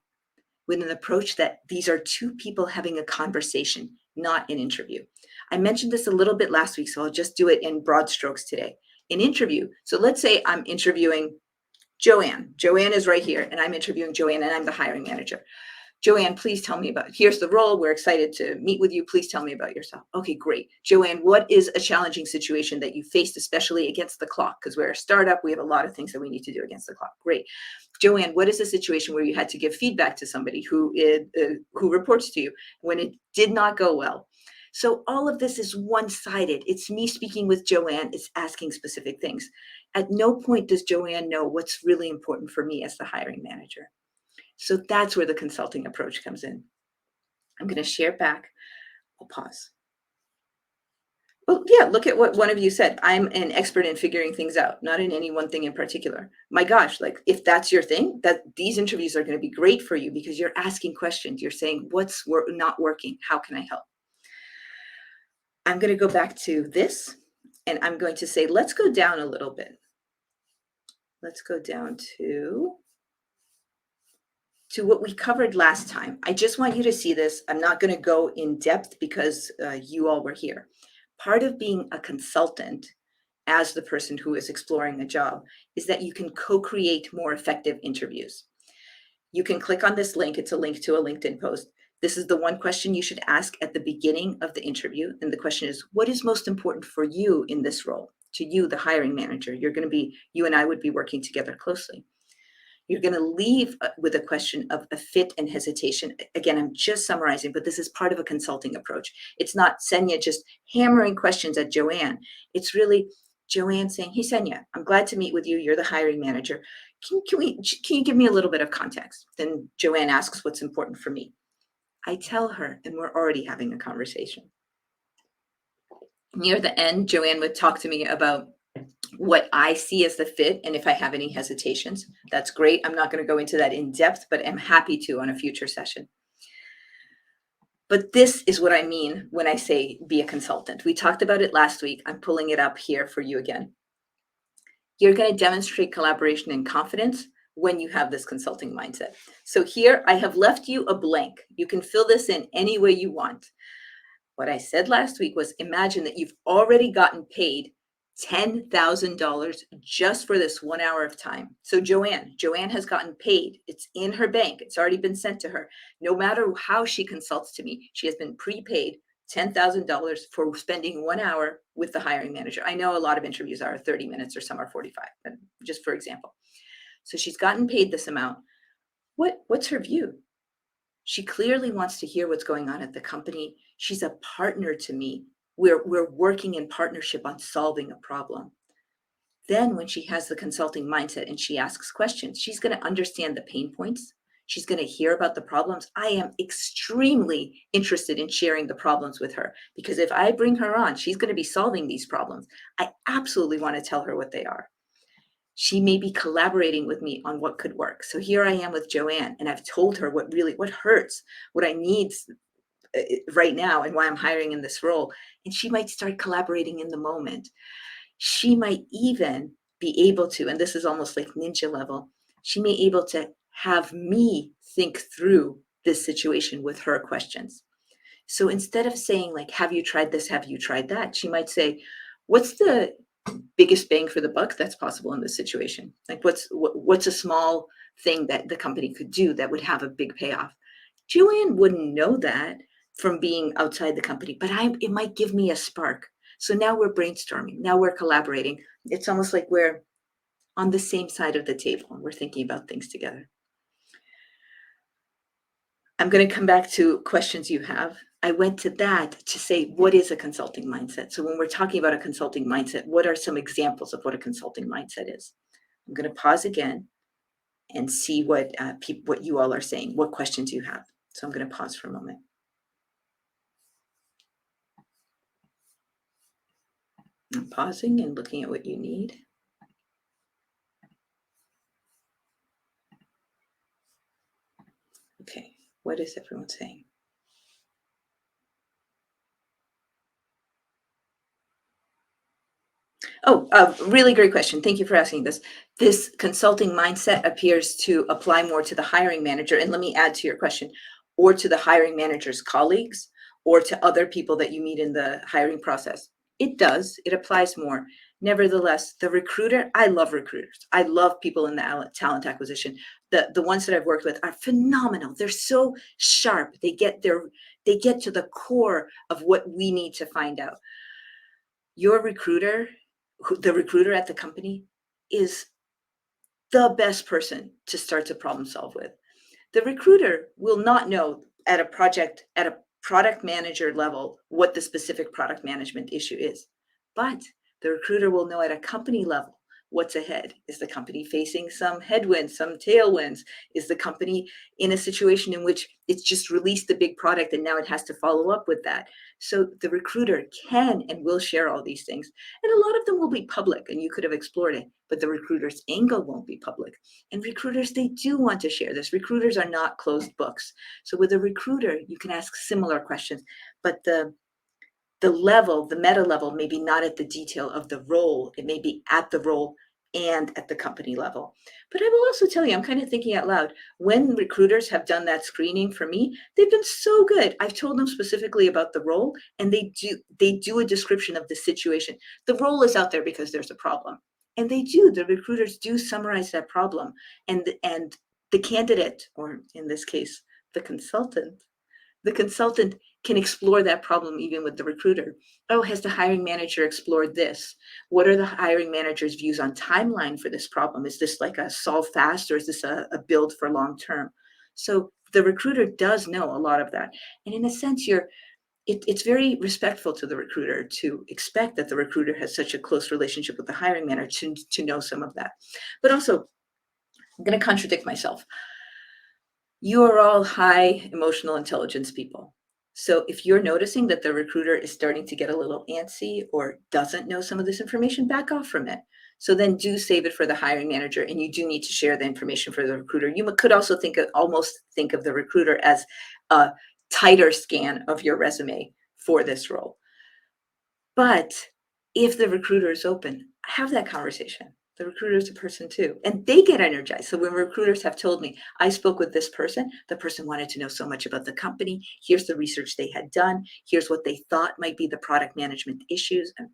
with an approach that these are two people having a conversation, not an interview. I mentioned this a little bit last week, so I'll just do it in broad strokes today. An interview. So let's say I'm interviewing Joanne. Joanne is right here, and I'm interviewing Joanne, and I'm the hiring manager. Joanne, please tell me here's the role. We're excited to meet with you. Please tell me about yourself. Okay, great. Joanne, what is a challenging situation that you faced, especially against the clock? Because we're a startup, we have a lot of things that we need to do against the clock. Great. Joanne, what is a situation where you had to give feedback to somebody who reports to you when it did not go well? So all of this is one-sided. It's me speaking with Joanne. It's asking specific things. At no point does Joanne know what's really important for me as the hiring manager. So that's where the consulting approach comes in. I'm going to share back. I'll pause. Well, yeah, look at what one of you said. I'm an expert in figuring things out, not in any one thing in particular. My gosh, like, if that's your thing, that these interviews are going to be great for you, because you're asking questions. You're saying, what's not working? How can I help? I'm going to go back to this, and I'm going to say, let's go down a little bit. Let's go down to what we covered last time. I just want you to see this. I'm not going to go in depth because you all were here. Part of being a consultant, as the person who is exploring a job, is that you can co-create more effective interviews. You can click on this link. It's a link to a LinkedIn post. This is the one question you should ask at the beginning of the interview. And the question is, what is most important for you in this role? To you, the hiring manager. You and I would be working together closely. You're going to leave with a question of a fit and hesitation. Again, I'm just summarizing, but this is part of a consulting approach. It's not Senya just hammering questions at Joanne. It's really Joanne saying, hey, Senya, I'm glad to meet with you. You're the hiring manager. Can you give me a little bit of context? Then Joanne asks what's important for me. I tell her, and we're already having a conversation. Near the end, Joanne would talk to me about what I see as the fit, and if I have any hesitations. That's great. I'm not going to go into that in depth, but I'm happy to on a future session. But this is what I mean when I say be a consultant. We talked about it last week. I'm pulling it up here for you again. You're going to demonstrate collaboration and confidence when you have this consulting mindset. So here I have left you a blank. You can fill this in any way you want. What I said last week was, imagine that you've already gotten paid $10,000 just for this 1 hour of time. So Joanne has gotten paid. It's in her bank. It's already been sent to her. No matter how she consults to me, she has been prepaid $10,000 for spending 1 hour with the hiring manager. I know a lot of interviews are 30 minutes or some are 45, but just for example. So she's gotten paid this amount. What's her view? She clearly wants to hear what's going on at the company. She's a partner to me. We're working in partnership on solving a problem. Then when she has the consulting mindset and she asks questions, she's going to understand the pain points. She's going to hear about the problems. I am extremely interested in sharing the problems with her because if I bring her on, she's going to be solving these problems. I absolutely want to tell her what they are. She may be collaborating with me on what could work. So here I am with Joanne, and I've told her what hurts, what I need right now, and why I'm hiring in this role. And she might start collaborating in the moment. She might even be able to, and this is almost like ninja level, she may be able to have me think through this situation with her questions. So instead of saying like, have you tried this? Have you tried that? She might say, what's the biggest bang for the buck that's possible in this situation? Like what's a small thing that the company could do that would have a big payoff? Joanne wouldn't know that from being outside the company, but it might give me a spark. So now we're brainstorming. Now we're collaborating. It's almost like we're on the same side of the table and we're thinking about things together. I'm going to come back to questions you have. I went to that to say, what is a consulting mindset? So when we're talking about a consulting mindset, what are some examples of what a consulting mindset is? I'm going to pause again and see what you all are saying, what questions you have. So I'm going to pause for a moment. I'm pausing and looking at what you need. Okay, what is everyone saying? Oh, really great question. Thank you for asking this. This consulting mindset appears to apply more to the hiring manager. And let me add to your question, or to the hiring manager's colleagues, or to other people that you meet in the hiring process. It does, it applies more. Nevertheless, the recruiter, I love recruiters. I love people in the talent acquisition. The ones that I've worked with are phenomenal. They're so sharp. They get to the core of what we need to find out. Your recruiter, the recruiter at the company, is the best person to start to problem solve with. The recruiter will not know at a product manager level what the specific product management issue is, but the recruiter will know at a company level what's ahead. Is the company facing some headwinds, some tailwinds? Is the company in a situation in which it's just released the big product and now it has to follow up with that? So the recruiter can and will share all these things. And a lot of them will be public and you could have explored it, but the recruiter's angle won't be public. And recruiters, they do want to share this. Recruiters are not closed books. So with a recruiter, you can ask similar questions, but the level, the meta level, maybe not at the detail of the role. It may be at the role and at the company level. But I will also tell you, I'm kind of thinking out loud. When recruiters have done that screening for me, they've been so good. I've told them specifically about the role, and they do a description of the situation. The role is out there because there's a problem. And they do, the recruiters do summarize that problem. And the candidate, or in this case, the consultant can explore that problem even with the recruiter. Oh, has the hiring manager explored this? What are the hiring manager's views on timeline for this problem? Is this like a solve fast or is this a build for long term? So the recruiter does know a lot of that. And in a sense, it's very respectful to the recruiter to expect that the recruiter has such a close relationship with the hiring manager to know some of that. But also, I'm going to contradict myself. You are all high emotional intelligence people. So if you're noticing that the recruiter is starting to get a little antsy or doesn't know some of this information, back off from it. So then do save it for the hiring manager, and you do need to share the information for the recruiter. You could also almost think of the recruiter as a tighter scan of your resume for this role. But if the recruiter is open, have that conversation. The recruiter is a person too, and they get energized. So when recruiters have told me, I spoke with this person, the person wanted to know so much about the company. Here's the research they had done. Here's what they thought might be the product management issues. And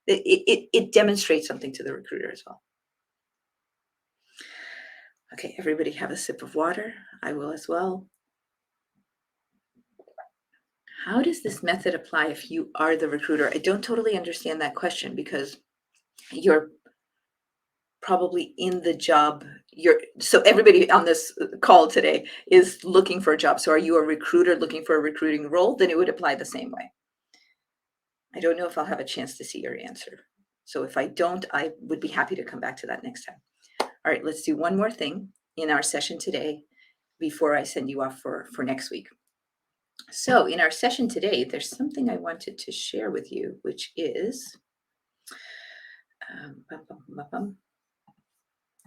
It demonstrates something to the recruiter as well. Okay, everybody have a sip of water. I will as well. How does this method apply if you are the recruiter? I don't totally understand that question because you're probably in the job. So everybody on this call today is looking for a job. So are you a recruiter looking for a recruiting role? Then it would apply the same way. I don't know if I'll have a chance to see your answer. So if I don't, I would be happy to come back to that next time. All right, let's do one more thing in our session today before I send you off for next week. So in our session today, there's something I wanted to share with you, which is,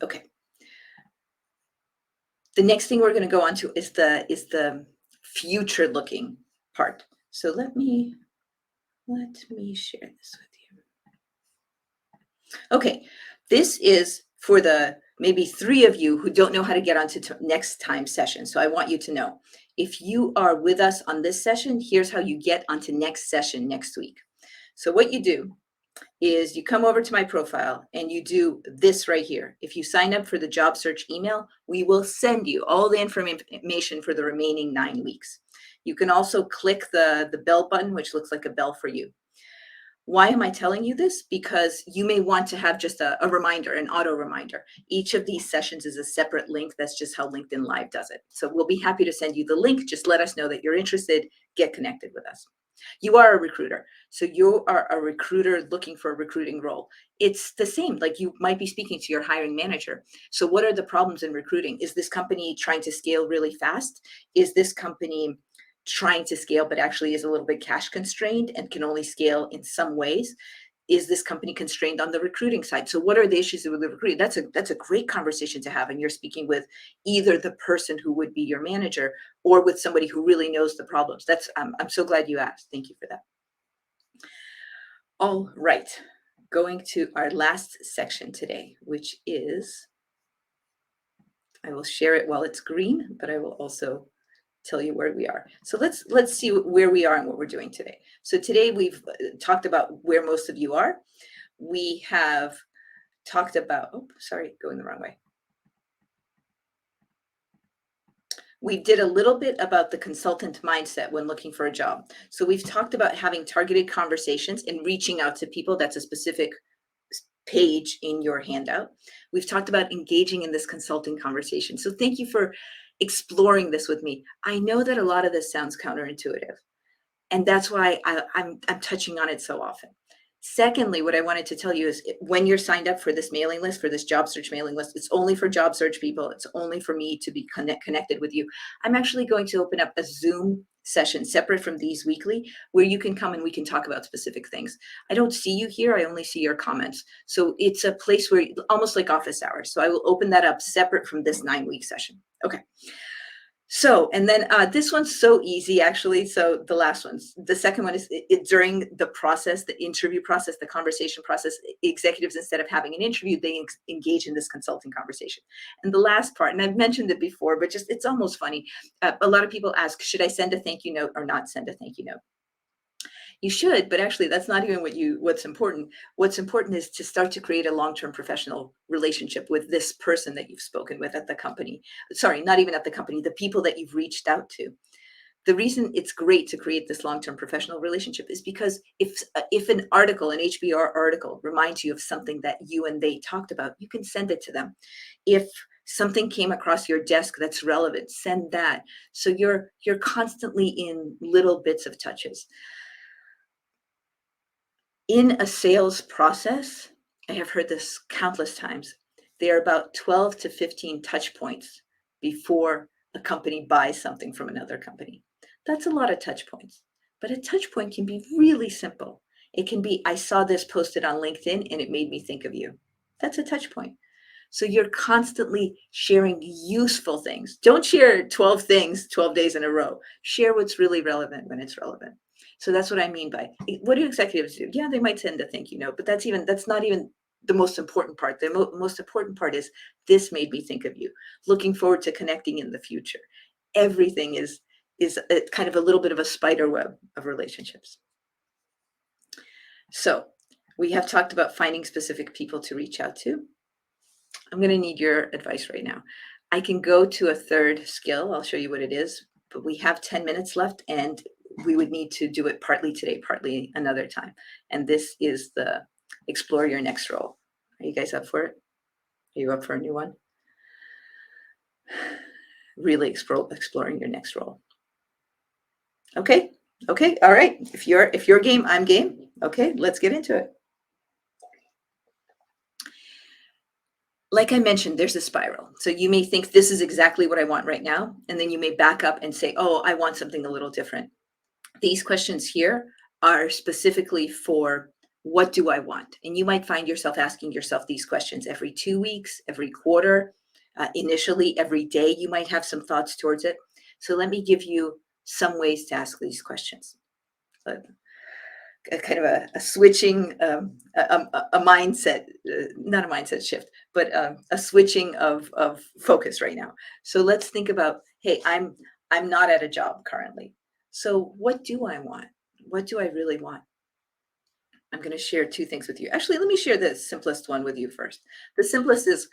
okay. The next thing we're going to go on to is the future looking part. So let me share this with you. Okay, this is for the maybe 3 of you who don't know how to get onto next time session. So I want you to know, if you are with us on this session, here's how you get onto next session next week. So what you do is you come over to my profile and you do this right here. If you sign up for the job search email, we will send you all the information for the remaining 9 weeks. You can also click the bell button, which looks like a bell for you. Why am I telling you this? Because you may want to have just a reminder, an auto reminder. Each of these sessions is a separate link. That's just how LinkedIn Live does it. So we'll be happy to send you the link. Just let us know that you're interested. Get connected with us. You are a recruiter. So you are a recruiter looking for a recruiting role. It's the same, like you might be speaking to your hiring manager. So what are the problems in recruiting? Is this company trying to scale really fast? Is this company trying to scale, but actually is a little bit cash constrained and can only scale in some ways? Is this company constrained on the recruiting side? So what are the issues with the recruiting? That's a great conversation to have. And you're speaking with either the person who would be your manager or with somebody who really knows the problems. That's I'm so glad you asked. Thank you for that. All right, going to our last section today, which is, I will share it while it's green, but I will also tell you where we are. So let's see where we are and what we're doing today. So today we've talked about where most of you are. We have talked about, oh, sorry, going the wrong way. We did a little bit about the consultant mindset when looking for a job. So we've talked about having targeted conversations and reaching out to people. That's a specific page in your handout. We've talked about engaging in this consulting conversation. So thank you for exploring this with me. I know that a lot of this sounds counterintuitive, and that's why I'm touching on it so often. Secondly, what I wanted to tell you is when you're signed up for this mailing list, for this job search mailing list, it's only for job search people. It's only for me to be connected with you. I'm actually going to open up a Zoom session separate from these weekly where you can come and we can talk about specific things. I don't see you here. I only see your comments. So it's a place where almost like office hours. So I will open that up separate from this 9-week session. Okay. So, and then this one's so easy, actually. So the last one's, the second one is during the process, the interview process, the conversation process, executives, instead of having an interview, they engage in this consulting conversation. And the last part, and I've mentioned it before, but just, it's almost funny. A lot of people ask, should I send a thank you note or not send a thank you note? You should, but actually that's not even what's important. What's important is to start to create a long-term professional relationship with this person that you've spoken with at the company. Sorry, not even at the company, the people that you've reached out to. The reason it's great to create this long-term professional relationship is because if an article, an HBR article, reminds you of something that you and they talked about, you can send it to them. If something came across your desk that's relevant, send that. So you're constantly in little bits of touches. In a sales process, I have heard this countless times, there are about 12 to 15 touch points before a company buys something from another company. That's a lot of touch points, but a touch point can be really simple. It can be, I saw this posted on LinkedIn and it made me think of you. That's a touch point. So you're constantly sharing useful things. Don't share 12 things 12 days in a row. Share what's really relevant when it's relevant. So that's what I mean by, what do executives do? Yeah, they might send a thank you note, but that's not even the most important part. The most important part is, this made me think of you. Looking forward to connecting in the future. Everything is a, kind of a little bit of a spider web of relationships. So We have talked about finding specific people to reach out to. I'm going to need your advice right now. I can go to a third skill. I'll show you what it is, but we have 10 minutes left and we would need to do it partly today, partly another time. And this is the explore your next role. Are you guys up for it? Are you up for a new one? Really exploring your next role. Okay. Okay. All right. If you're game, I'm game. Okay, let's get into it. Like I mentioned, there's a spiral. So you may think this is exactly what I want right now. And then you may back up and say, oh, I want something a little different. These questions here are specifically for what do I want? And you might find yourself asking yourself these questions every 2 weeks, every quarter, initially every day. You might have some thoughts towards it. So let me give you some ways to ask these questions. A kind of a switching, a mindset, not a mindset shift, but a switching of focus right now. So let's think about, hey, I'm not at a job currently. So what do I want? What do I really want? I'm going to share two things with you. Actually, let me share the simplest one with you first. The simplest is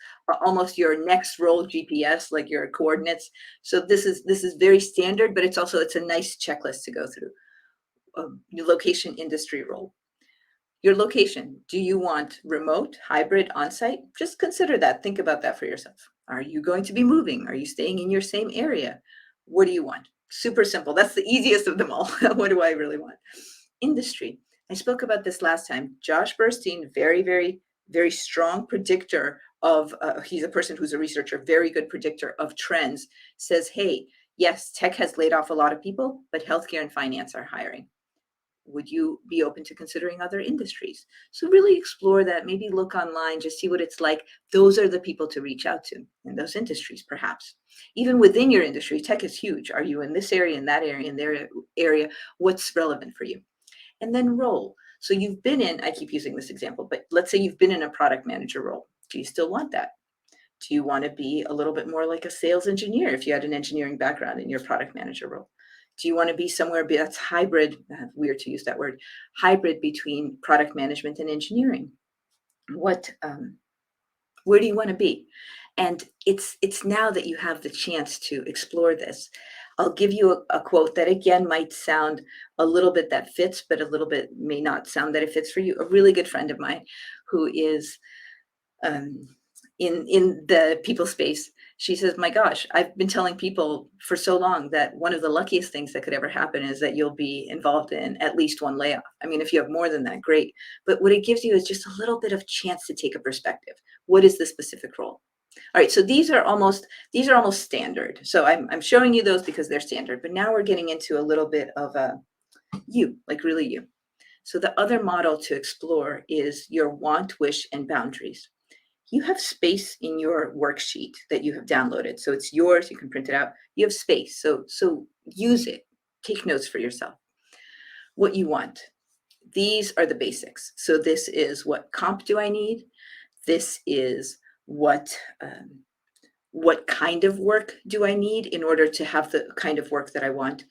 almost your next role GPS, like your coordinates. So this is very standard, but it's a nice checklist to go through. Your location, industry, role. Your location, do you want remote, hybrid, on-site? Just consider that. Think about that for yourself. Are you going to be moving? Are you staying in your same area? What do you want? Super simple. That's the easiest of them all. What do I really want? Industry. I spoke about this last time. Josh Burstein, very, very, very strong predictor of, he's a person who's a researcher, very good predictor of trends, says, hey, yes, tech has laid off a lot of people, but healthcare and finance are hiring. Would you be open to considering other industries? So really explore that, maybe look online, just see what it's like. Those are the people to reach out to in those industries, perhaps. Even within your industry, tech is huge. Are you in this area, in that area, in their area? What's relevant for you? And then role. So you've been in, I keep using this example, but let's say you've been in a product manager role. Do you still want that? Do you want to be a little bit more like a sales engineer if you had an engineering background in your product manager role? Do you want to be somewhere that's hybrid? Weird to use that word, hybrid between product management and engineering. Where do you want to be? And it's now that you have the chance to explore this. I'll give you a quote that again might sound a little bit that fits, but a little bit may not sound that it fits for you. A really good friend of mine who is in the people space, she says, my gosh, I've been telling people for so long that one of the luckiest things that could ever happen is that you'll be involved in at least one layoff. I mean, if you have more than that, great. But what it gives you is just a little bit of chance to take a perspective. What is the specific role? All right, so these are almost standard. So I'm showing you those because they're standard, but now we're getting into a little bit of a you, like really you. So the other model to explore is your want, wish, and boundaries. You have space in your worksheet that you have downloaded. So it's yours, you can print it out. You have space, so use it. Take notes for yourself. What you want. These are the basics. So this is what comp do I need? This is what kind of work do I need in order to have the kind of work that I want?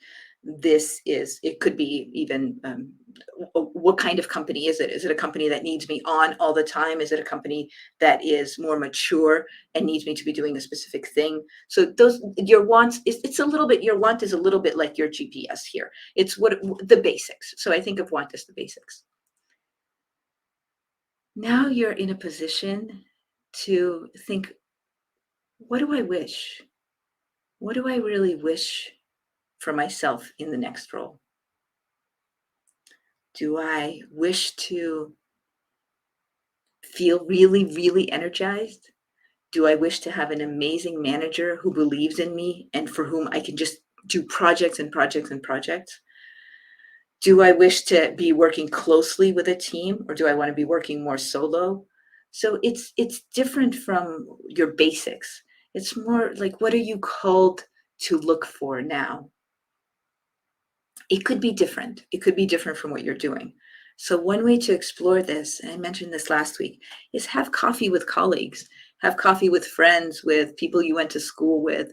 It could be even what kind of company is it? Is it a company that needs me on all the time? Is it a company that is more mature and needs me to be doing a specific thing? So those, your wants, it's a little bit, your want is a little bit like your GPS here. It's the basics. So I think of want as the basics. Now you're in a position to think, what do I wish? What do I really wish for myself in the next role? Do I wish to feel really, really energized? Do I wish to have an amazing manager who believes in me and for whom I can just do projects and projects and projects? Do I wish to be working closely with a team, or do I want to be working more solo? So it's different from your basics. It's more like, what are you called to look for now? It could be different. It could be different from what you're doing. So one way to explore this, and I mentioned this last week, is have coffee with colleagues, have coffee with friends, with people you went to school with,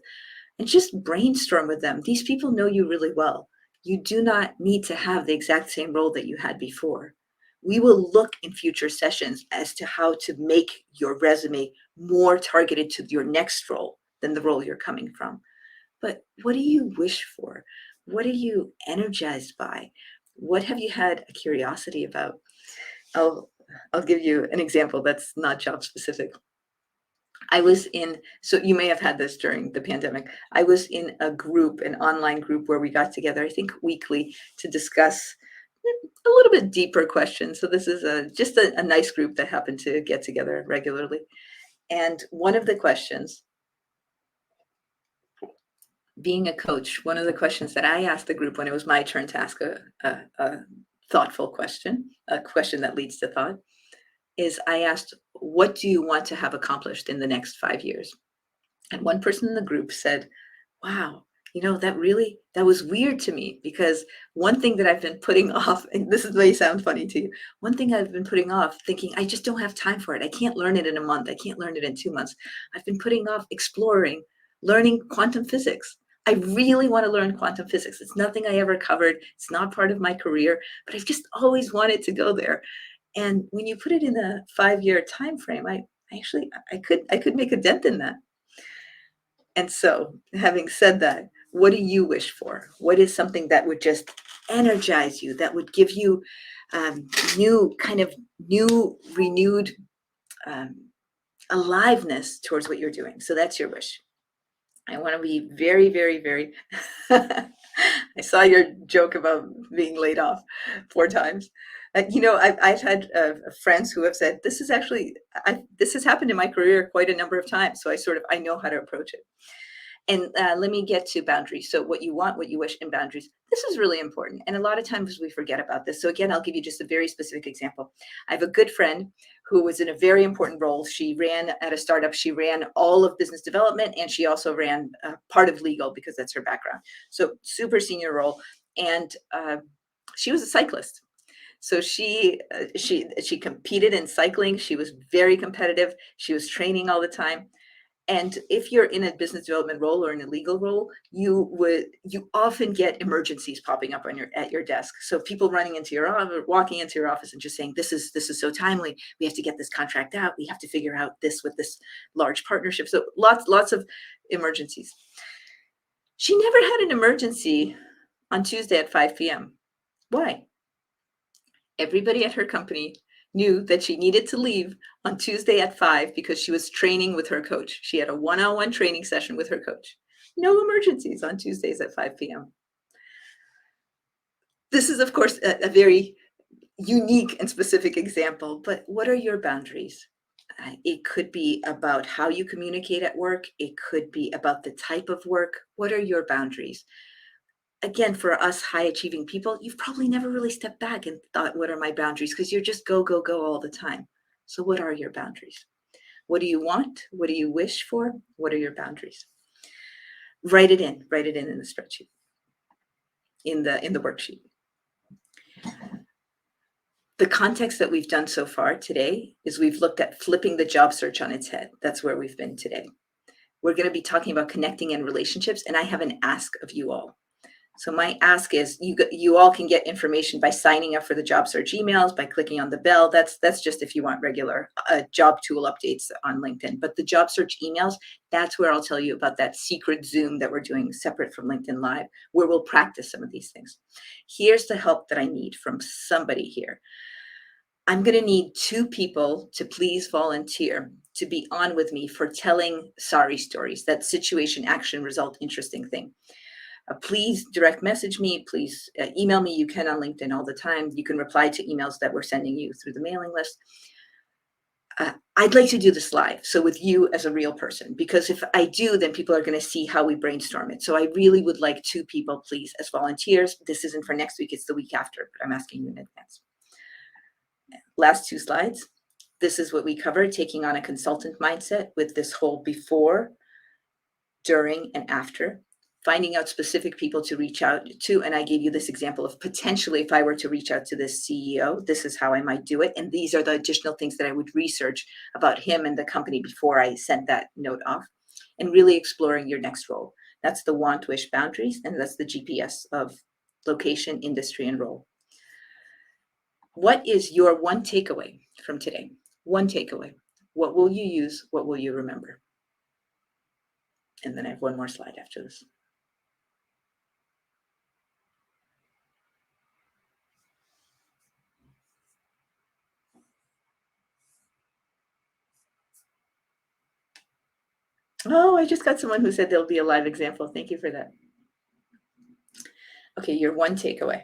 and just brainstorm with them. These people know you really well. You do not need to have the exact same role that you had before. We will look in future sessions as to how to make your resume more targeted to your next role than the role you're coming from. But what do you wish for? What are you energized by? What have you had a curiosity about? I'll I'll give you an example that's not job specific. I was in, so you may have had this during the pandemic. I was in a group, an online group where we got together, I think weekly, to discuss a little bit deeper questions. So this is just a nice group that happened to get together regularly. And one of the questions, being a coach, one of the questions that I asked the group when it was my turn to ask a thoughtful question, a question that leads to thought, is I asked, what do you want to have accomplished in the next 5 years? And one person in the group said, wow, that was weird to me, because one thing that I've been putting off, and this may sound funny to you, one thing I've been putting off, thinking I just don't have time for it. I can't learn it in a month. I can't learn it in 2 months. I've been putting off exploring, learning quantum physics. I really want to learn quantum physics. It's nothing I ever covered. It's not part of my career, but I've just always wanted to go there. And when you put it in a 5-year time frame, I could make a dent in that. And so, having said that, what do you wish for? What is something that would just energize you, that would give you new, renewed um, aliveness towards what you're doing? So that's your wish. I want to be very, very, very. I saw your joke about being laid off 4 times. I've had friends who have said this is actually this has happened in my career quite a number of times. So I know how to approach it. And let me get to boundaries. So what you want, what you wish, and boundaries. This is really important. And a lot of times we forget about this. So again, I'll give you just a very specific example. I have a good friend who was in a very important role. She ran at a startup. She ran all of business development, and she also ran part of legal because that's her background. So super senior role. And she was a cyclist. So she competed in cycling. She was very competitive. She was training all the time. And if you're in a business development role or in a legal role, you often get emergencies popping up at your desk. So people running into your office, walking into your office and just saying, this is so timely. We have to get this contract out. We have to figure out this with this large partnership. So lots of emergencies. She never had an emergency on Tuesday at 5 p.m. Why? Everybody at her company knew that she needed to leave on Tuesday at 5 because she was training with her coach. She had a one-on-one training session with her coach. No emergencies on Tuesdays at 5 p.m. This is, of course, a very unique and specific example, but what are your boundaries? It could be about how you communicate at work. It could be about the type of work. What are your boundaries? Again, for us high achieving people, you've probably never really stepped back and thought, what are my boundaries? Because you're just go, go, go all the time. So what are your boundaries? What do you want? What do you wish for? What are your boundaries? Write it in the spreadsheet, in the worksheet. The context that we've done so far today is we've looked at flipping the job search on its head. That's where we've been today. We're going to be talking about connecting and relationships, and I have an ask of you all. So my ask is you all can get information by signing up for the job search emails, by clicking on the bell. That's just if you want regular job tool updates on LinkedIn. But the job search emails, that's where I'll tell you about that secret Zoom that we're doing separate from LinkedIn Live, where we'll practice some of these things. Here's the help that I need from somebody here. I'm going to need 2 people to please volunteer to be on with me for telling sorry stories, that situation, action, result, interesting thing. Please direct message me. Please email me. You can on LinkedIn all the time. You can reply to emails that we're sending you through the mailing list. I'd like to do this live, so with you as a real person, because if I do, then people are going to see how we brainstorm it. So I really would like 2 people, please, as volunteers. This isn't for next week. It's the week after, but I'm asking you in advance. Last 2 slides. This is what we covered, taking on a consultant mindset with this whole before, during, and after. Finding out specific people to reach out to. And I gave you this example of potentially if I were to reach out to this CEO, this is how I might do it. And these are the additional things that I would research about him and the company before I sent that note off. And really exploring your next role. That's the want, wish, boundaries. And that's the GPS of location, industry, and role. What is your one takeaway from today? One takeaway. What will you use? What will you remember? And then I have one more slide after this. Oh, I just got someone who said there'll be a live example. Thank you for that. Okay, your one takeaway.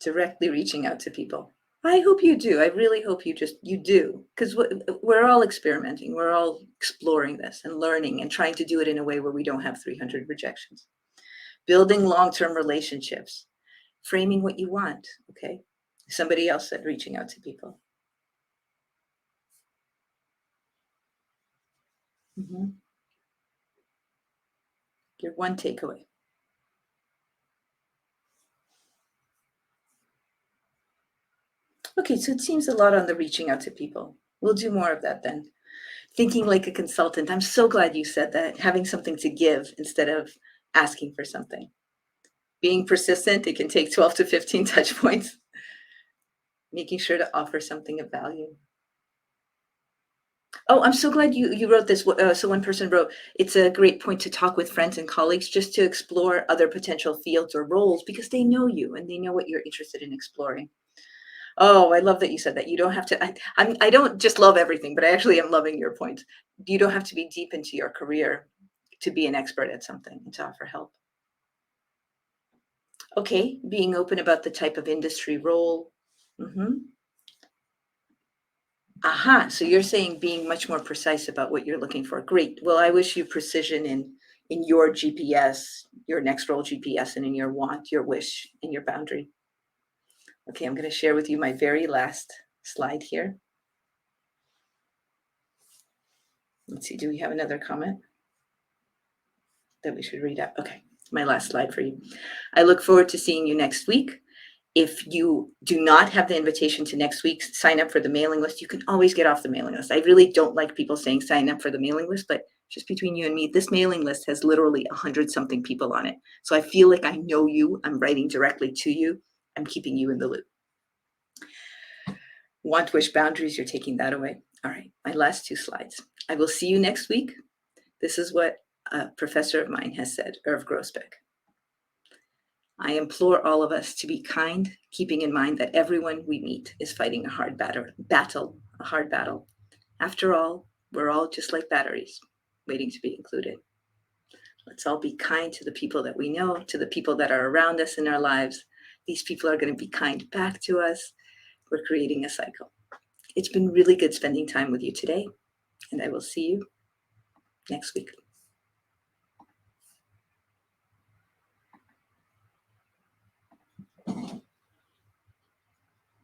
Directly reaching out to people. I hope you do. I really hope you do, because we're all experimenting. We're all exploring this and learning and trying to do it in a way where we don't have 300 rejections. Building long-term relationships, framing what you want. Okay. Somebody else said reaching out to people. Mhm. Your one takeaway. Okay, so it seems a lot on the reaching out to people. We'll do more of that then. Thinking like a consultant. I'm so glad you said that. Having something to give instead of asking for something. Being persistent, it can take 12 to 15 touch points. Making sure to offer something of value. Oh, I'm so glad you wrote this. So one person wrote, it's a great point to talk with friends and colleagues just to explore other potential fields or roles because they know you and they know what you're interested in exploring. Oh, I love that you said that. You don't have to. I don't just love everything, but I actually am loving your point. You don't have to be deep into your career to be an expert at something and to offer help. Okay, being open about the type of industry role. Hmm. Aha. So you're saying being much more precise about what you're looking for. Great. Well, I wish you precision in your GPS, your next role GPS, and in your want, your wish, and your boundary. Okay, I'm going to share with you my very last slide here. Let's see, do we have another comment that we should read out? Okay, my last slide for you. I look forward to seeing you next week. If you do not have the invitation to next week, sign up for the mailing list. You can always get off the mailing list. I really don't like people saying sign up for the mailing list, but just between you and me, this mailing list has literally 100 something people on it. So I feel like I know you. I'm writing directly to you. I'm keeping you in the loop. Want, wish, boundaries, you're taking that away. All right, my last two slides. I will see you next week. This is what a professor of mine has said, Irv Grousbeck. I implore all of us to be kind, keeping in mind that everyone we meet is fighting a hard a hard battle. After all, we're all just like batteries, waiting to be included. Let's all be kind to the people that we know, to the people that are around us in our lives. These people are going to be kind back to us. We're creating a cycle. It's been really good spending time with you today, and I will see you next week.